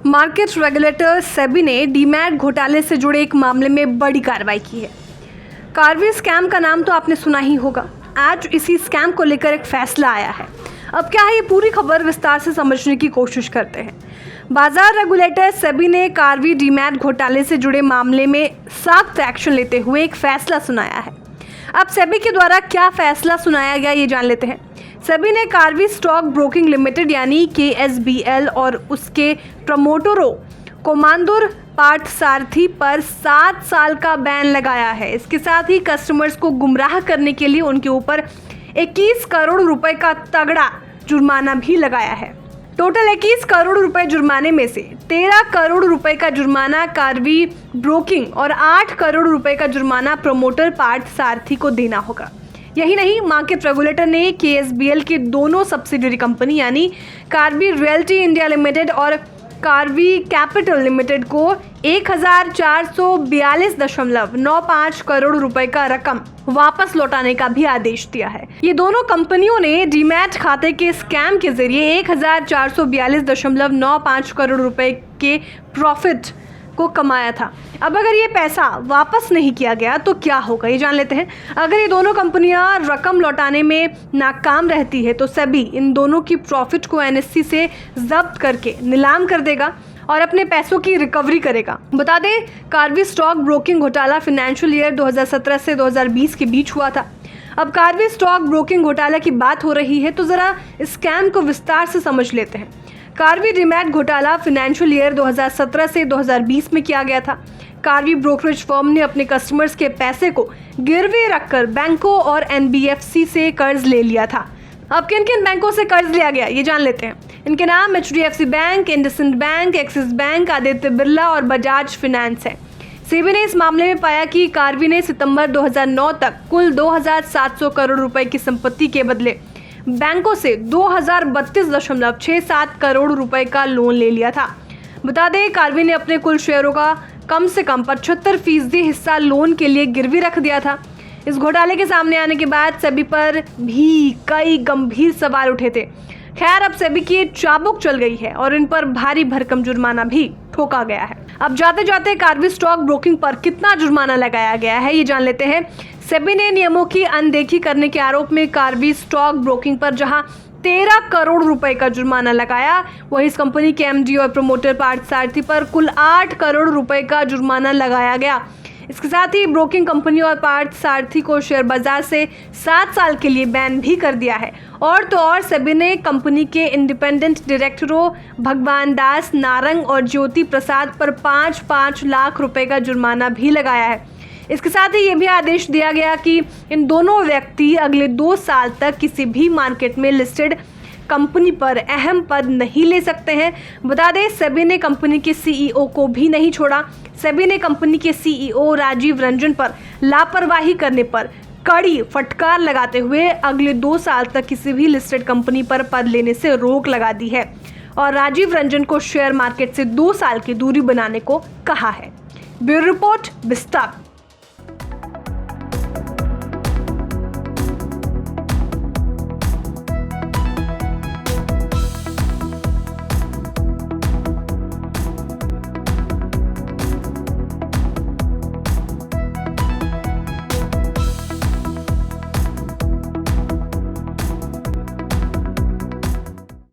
Market regulator SEBI ने demat घोटाले से जुड़े एक मामले में बड़ी कार्रवाई की है। कार्वी स्कैम का नाम तो आपने सुना ही होगा। आज इसी स्कैम को लेकर एक फैसला आया है। अब क्या है, ये पूरी खबर विस्तार से समझने की कोशिश करते हैं। बाजार रेगुलेटर सेबी ने कार्वी डीमैट घोटाले से जुड़े मामले में सख्त एक्शन लेते हुए एक फैसला सुनाया है। अब सेबी के द्वारा क्या फैसला सुनाया गया, ये जान लेते हैं। सेबी ने कार्वी स्टॉक ब्रोकिंग लिमिटेड यानी KSBL और उसके प्रमोटरों कोमांदुर पार्थसारथी पर 7 साल का बैन लगाया है। इसके साथ ही कस्टमर्स को गुमराह करने के लिए उनके ऊपर 21 करोड़ रुपए का तगड़ा जुर्माना भी लगाया है। टोटल 21 करोड़ रुपए जुर्माने में से 13 करोड़ रुपए का जुर्माना कार्वी ब्रोकिंग और 8 करोड़ रुपए का जुर्माना प्रमोटर पार्थसारथी को देना होगा। यही नहीं, मार्केट रेगुलेटर ने KSBL के दोनों सब्सिडियरी कंपनी यानी कार्वी रियल्टी इंडिया लिमिटेड और कार्वी कैपिटल लिमिटेड को 1442.95 करोड़ रुपए का रकम वापस लौटाने का भी आदेश दिया है। ये दोनों कंपनियों ने डीमैट खाते के स्कैम के जरिए 1442.95 करोड़ रुपए के प्रॉफिट को कमाया था। अब अगर ये पैसा वापस नहीं किया गया तो क्या होगा, ये जान लेते हैं। अगर ये दोनों कंपनियां रकम लौटाने में नाकाम रहती है तो सेबी इन दोनों की प्रॉफिट को NSE से जब्त करके नीलाम कर देगा और अपने पैसों की रिकवरी करेगा। बता दें, कार्वी स्टॉक ब्रोकिंग घोटाला फाइनेंशियल ईयर 2017 से 2020 के बीच हुआ था। अब कार्वी स्टॉक ब्रोकिंग घोटाला की बात हो रही है तो जरा स्कैम को विस्तार से समझ लेते हैं। कार्वी डीमैट घोटाला फाइनेंशियल ईयर 2017 से 2020 में किया गया था। कार्वी ब्रोकरेज फर्म ने अपने कस्टमर्स के पैसे को गिरवी रखकर बैंकों और NBFC से कर्ज ले लिया था। अब किन किन बैंकों से कर्ज लिया गया, ये जान लेते हैं। इनके नाम HDFC bank, IndusInd bank, axis bank, Aditya Birla और बजाज फाइनेंस है। सेबी ने इस मामले में पाया कि कार्वी ने सितंबर 2009 तक कुल 2700 करोड़ रुपए की संपत्ति के बदले बैंकों से 2032.67 करोड़ रुपए का लोन ले लिया था। बता दें, कार्वी ने अपने कुल शेयरों का कम से कम 75% हिस्सा लोन के लिए गिरवी रख दिया था। इस घोटाले के सामने आने के बाद सेबी पर भी कई गंभीर सवाल उठे थे। खैर, अब सेबी की चाबुक चल गई है और इन पर भारी भरकम जुर्माना भी ठोका गया है। अब जाते जाते कार्वी स्टॉक ब्रोकिंग पर कितना जुर्माना लगाया गया है, ये जान लेते हैं। सेबी ने नियमों की अनदेखी करने के आरोप में कार्वी स्टॉक ब्रोकिंग पर जहां 13 करोड़ रुपए का जुर्माना लगाया, वहीं इस कंपनी के MD और प्रमोटर पार्थसारथी पर कुल 8 करोड़ रुपए का जुर्माना लगाया गया। इसके साथ ही ब्रोकिंग कंपनी और पार्थसारथी को शेयर बाजार से 7 साल के लिए बैन भी कर दिया है। और तो और सेबी ने कंपनी के इंडिपेंडेंट डायरेक्टरों भगवान दास नारंग और ज्योति प्रसाद पर 5-5 लाख रुपए का जुर्माना भी लगाया है। इसके साथ ही ये भी आदेश दिया गया कि इन दोनों व्यक्ति अगले 2 साल तक किसी भी मार्केट में लिस्टेड कंपनी पर अहम पद नहीं ले सकते हैं। बता दें, सेबी ने कंपनी के CEO को भी नहीं छोड़ा। सेबी ने कंपनी के CEO राजीव रंजन पर लापरवाही करने पर कड़ी फटकार लगाते हुए अगले 2 साल तक किसी भी लिस्टेड कंपनी पर पद लेने से रोक लगा दी है और राजीव रंजन को शेयर मार्केट से 2 साल की दूरी बनाने को कहा है। ब्यूरो रिपोर्ट, विस्तार।